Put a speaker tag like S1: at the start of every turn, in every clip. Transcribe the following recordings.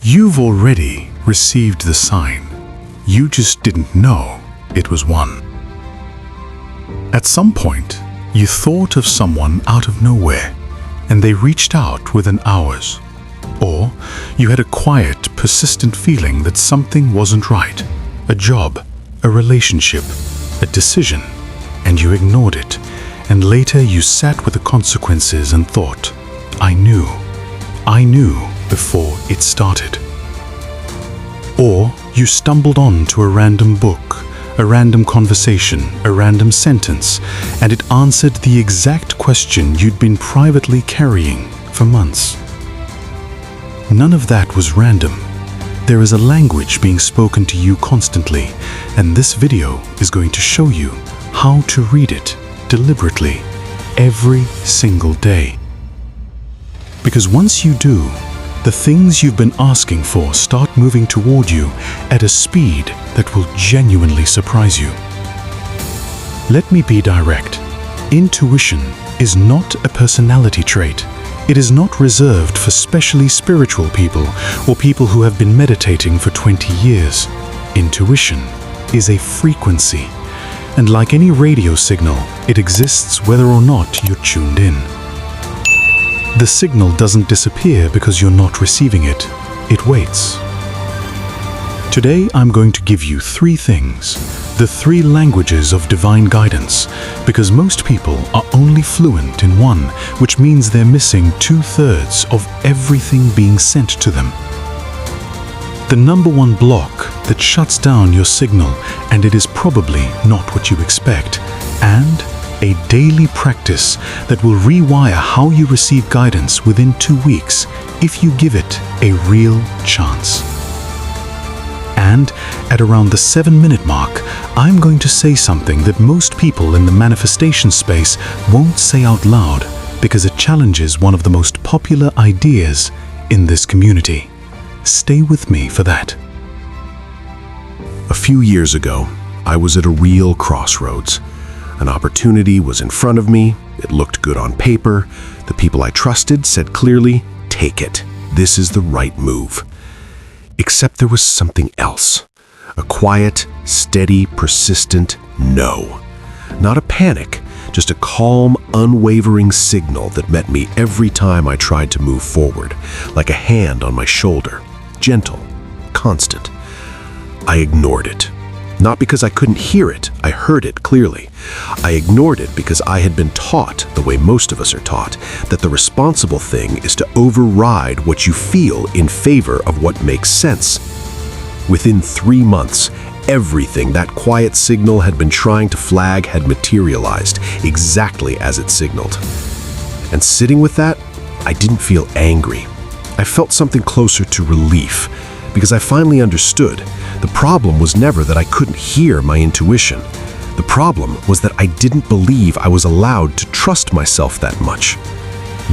S1: You've already received the sign. You just didn't know it was one. At some point, you thought of someone out of nowhere, and they reached out within hours. Or you had a quiet, persistent feeling that something wasn't right. A job, a relationship, a decision, and you ignored it. And later you sat with the consequences and thought, I knew before it started. Or you stumbled onto a random book, a random conversation, a random sentence, and it answered the exact question you'd been privately carrying for months. None of that was random. There is a language being spoken to you constantly, and this video is going to show you how to read it deliberately every single day. Because once you do, the things you've been asking for start moving toward you at a speed that will genuinely surprise you. Let me be direct. Intuition is not a personality trait. It is not reserved for specially spiritual people or people who have been meditating for 20 years. Intuition is a frequency, and like any radio signal, it exists whether or not you're tuned in. The signal doesn't disappear because you're not receiving it. It waits. Today, I'm going to give you 3 things, the 3 languages of divine guidance, because most people are only fluent in one, which means they're missing 2/3 of everything being sent to them. The number 1 block that shuts down your signal, and it is probably not what you expect, and a daily practice that will rewire how you receive guidance within 2 weeks if you give it a real chance. And at around the 7-minute mark, I'm going to say something that most people in the manifestation space won't say out loud because it challenges one of the most popular ideas in this community. Stay with me for that.
S2: A few years ago, I was at a real crossroads. An opportunity was in front of me, it looked good on paper, the people I trusted said clearly, take it, this is the right move. Except there was something else. A quiet, steady, persistent no. Not a panic, just a calm, unwavering signal that met me every time I tried to move forward, like a hand on my shoulder, gentle, constant. I ignored it. Not because I couldn't hear it, I heard it clearly. I ignored it because I had been taught, the way most of us are taught, that the responsible thing is to override what you feel in favor of what makes sense. Within 3 months, everything that quiet signal had been trying to flag had materialized, exactly as it signaled. And sitting with that, I didn't feel angry. I felt something closer to relief, because I finally understood. The problem was never that I couldn't hear my intuition. The problem was that I didn't believe I was allowed to trust myself that much.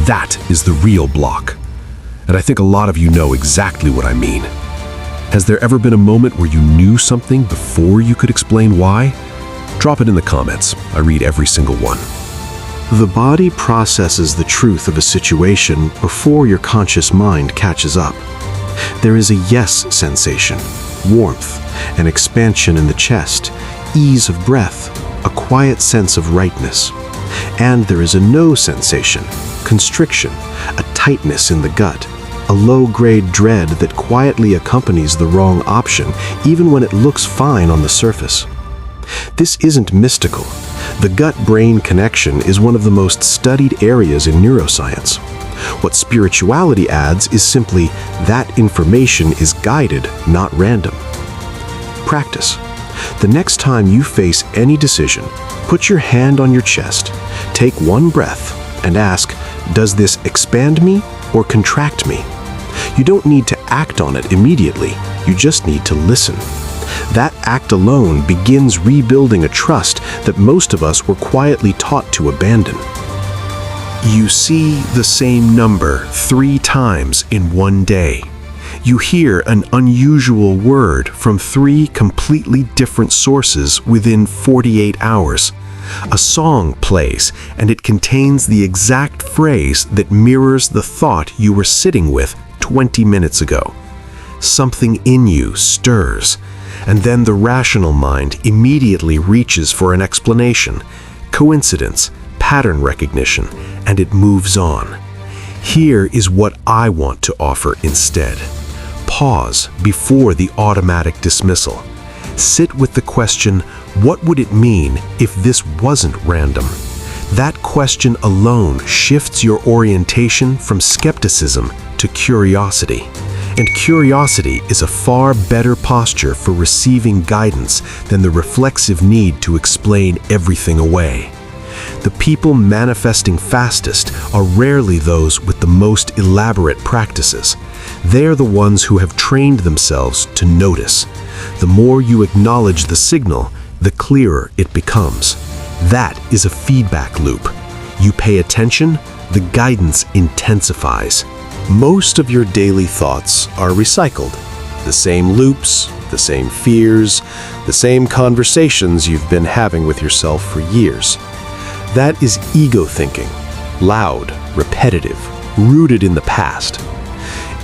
S2: That is the real block. And I think a lot of you know exactly what I mean. Has there ever been a moment where you knew something before you could explain why? Drop it in the comments. I read every single one.
S3: The body processes the truth of a situation before your conscious mind catches up. There is a yes sensation, warmth, an expansion in the chest, ease of breath, a quiet sense of rightness. And there is a no sensation, constriction, a tightness in the gut, a low-grade dread that quietly accompanies the wrong option, even when it looks fine on the surface. This isn't mystical. The gut-brain connection is one of the most studied areas in neuroscience. What spirituality adds is simply that information is guided, not random. Practice. The next time you face any decision, put your hand on your chest, take 1 breath, and ask, does this expand me or contract me? You don't need to act on it immediately, you just need to listen. That act alone begins rebuilding a trust that most of us were quietly taught to abandon. You see the same number 3 times in one day. You hear an unusual word from 3 completely different sources within 48 hours. A song plays, and it contains the exact phrase that mirrors the thought you were sitting with 20 minutes ago. something in you stirs, and then the rational mind immediately reaches for an explanation, coincidence, pattern recognition, and it moves on. Here is what I want to offer instead. Pause before the automatic dismissal. Sit with the question, what would it mean if this wasn't random? That question alone shifts your orientation from skepticism to curiosity. And curiosity is a far better posture for receiving guidance than the reflexive need to explain everything away. The people manifesting fastest are rarely those with the most elaborate practices. They are the ones who have trained themselves to notice. The more you acknowledge the signal, the clearer it becomes. That is a feedback loop. You pay attention, the guidance intensifies. Most of your daily thoughts are recycled. The same loops, the same fears, the same conversations you've been having with yourself for years. That is ego thinking, loud, repetitive, rooted in the past.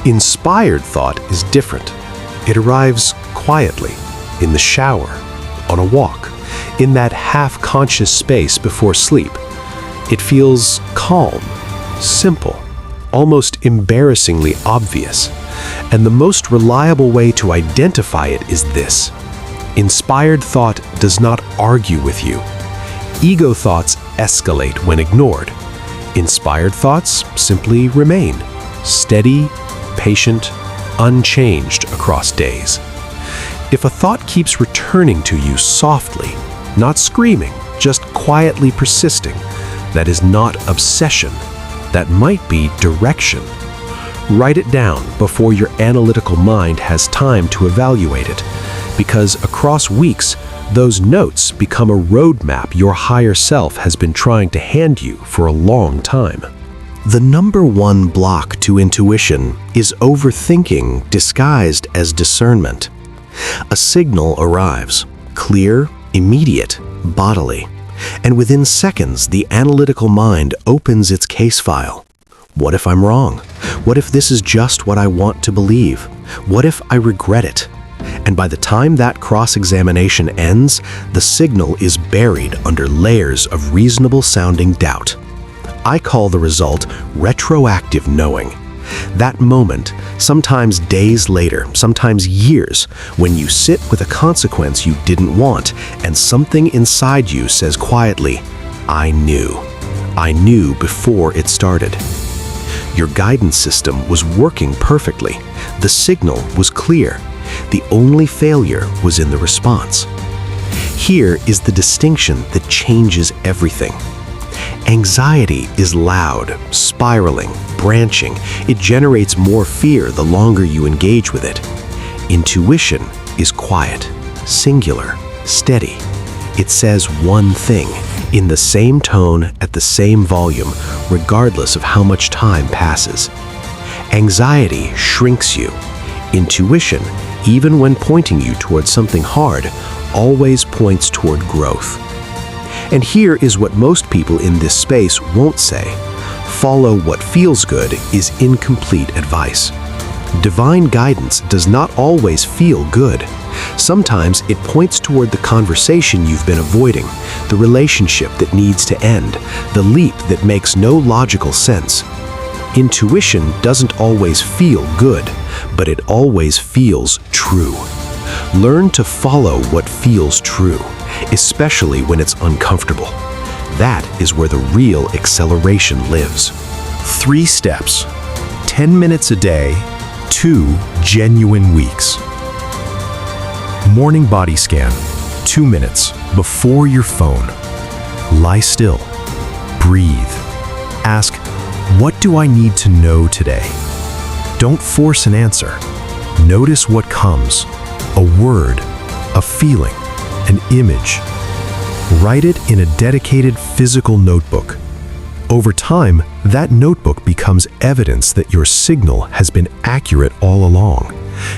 S3: Inspired thought is different. It arrives quietly, in the shower, on a walk, in that half-conscious space before sleep. It feels calm, simple, almost embarrassingly obvious. And the most reliable way to identify it is this. Inspired thought does not argue with you. Ego thoughts escalate when ignored. Inspired thoughts simply remain, steady, patient, unchanged across days. If a thought keeps returning to you softly, not screaming, just quietly persisting, that is not obsession. That might be direction. Write it down before your analytical mind has time to evaluate it, because across weeks, those notes become a roadmap your higher self has been trying to hand you for a long time. The number one block to intuition is overthinking disguised as discernment. A signal arrives, clear, immediate, bodily, and within seconds the analytical mind opens its case file. What if I'm wrong? What if this is just what I want to believe? What if I regret it? And by the time that cross-examination ends, the signal is buried under layers of reasonable-sounding doubt. I call the result retroactive knowing. That moment, sometimes days later, sometimes years, when you sit with a consequence you didn't want, and something inside you says quietly, I knew. I knew before it started. Your guidance system was working perfectly. The signal was clear. The only failure was in the response. Here is the distinction that changes everything. Anxiety is loud, spiraling, branching. It generates more fear the longer you engage with it. Intuition is quiet, singular, steady. It says one thing, in the same tone, at the same volume, regardless of how much time passes. Anxiety shrinks you. Intuition, even when pointing you towards something hard, always points toward growth. And here is what most people in this space won't say. Follow what feels good is incomplete advice. Divine guidance does not always feel good. Sometimes it points toward the conversation you've been avoiding, the relationship that needs to end, the leap that makes no logical sense. Intuition doesn't always feel good, but it always feels true. Learn to follow what feels true, especially when it's uncomfortable. That is where the real acceleration lives. 3 steps. 10 minutes a day, 2 genuine weeks. Morning body scan, 2 minutes before your phone. Lie still. Breathe. Ask, what do I need to know today? Don't force an answer. Notice what comes. A word, a feeling, an image. Write it in a dedicated physical notebook. Over time, that notebook becomes evidence that your signal has been accurate all along,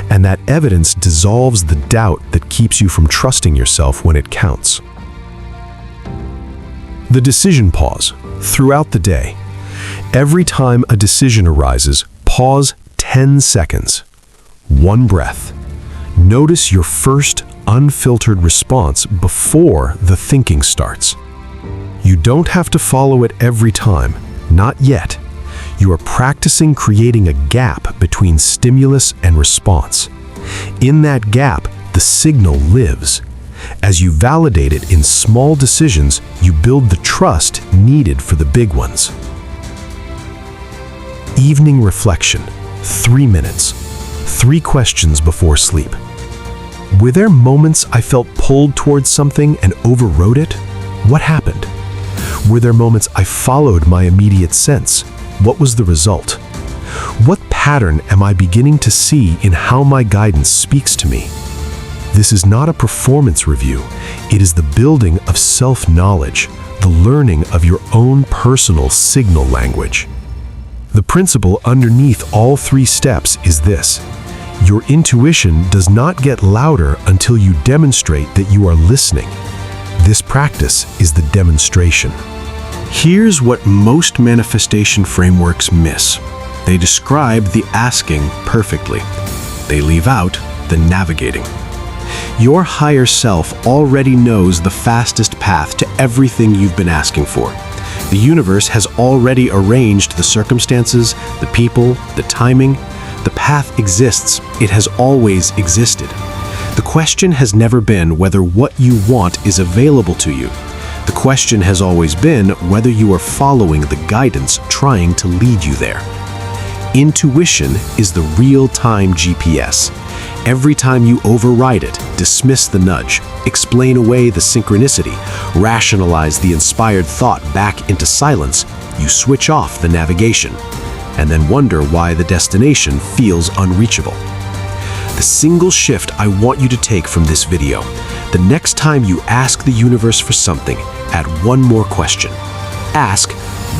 S3: and that evidence dissolves the doubt that keeps you from trusting yourself when it counts. The decision pause. Throughout the day, every time a decision arises, pause 10 seconds.
S2: One breath. Notice your first unfiltered response before the thinking starts. You don't have to follow it every time, not yet. You are practicing creating a gap between stimulus and response. In that gap, the signal lives. As you validate it in small decisions, you build the trust needed for the big ones. Evening reflection, 3 minutes. 3 questions before sleep. Were there moments I felt pulled towards something and overrode it? What happened? Were there moments I followed my immediate sense? What was the result? What pattern am I beginning to see in how my guidance speaks to me? This is not a performance review. It is the building of self-knowledge, the learning of your own personal signal language. The principle underneath all 3 steps is this: your intuition does not get louder until you demonstrate that you are listening. This practice is the demonstration.
S3: Here's what most manifestation frameworks miss. They describe the asking perfectly. They leave out the navigating. Your higher self already knows the fastest path to everything you've been asking for. The universe has already arranged the circumstances, the people, the timing. The path exists. It has always existed. The question has never been whether what you want is available to you. The question has always been whether you are following the guidance trying to lead you there. Intuition is the real-time GPS. Every time you override it, dismiss the nudge, explain away the synchronicity, rationalize the inspired thought back into silence, you switch off the navigation, and then wonder why the destination feels unreachable. The single shift I want you to take from this video: the next time you ask the universe for something, add one more question. Ask,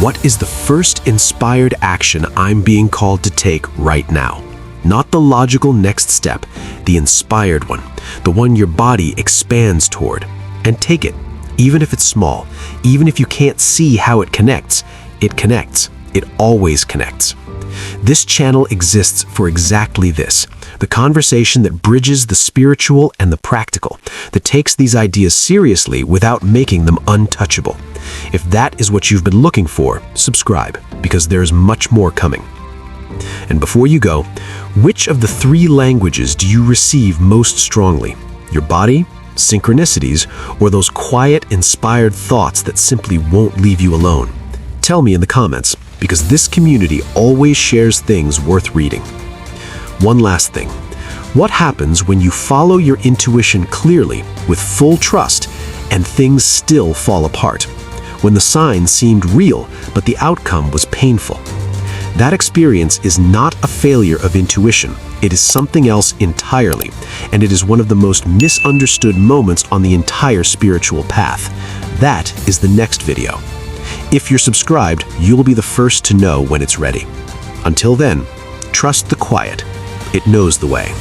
S3: what is the first inspired action I'm being called to take right now? Not the logical next step, the inspired one, the one your body expands toward. And take it, even if it's small, even if you can't see how it connects. It connects. It always connects. This channel exists for exactly this: the conversation that bridges the spiritual and the practical, that takes these ideas seriously without making them untouchable. If that is what you've been looking for, subscribe, because there's much more coming. And before you go, which of the 3 languages do you receive most strongly? Your body, synchronicities, or those quiet, inspired thoughts that simply won't leave you alone? Tell me in the comments, because this community always shares things worth reading. One last thing. What happens when you follow your intuition clearly, with full trust, and things still fall apart? When the signs seemed real, but the outcome was painful. That experience is not a failure of intuition. It is something else entirely, and it is one of the most misunderstood moments on the entire spiritual path. That is the next video. If you're subscribed, you'll be the first to know when it's ready. Until then, trust the quiet. It knows the way.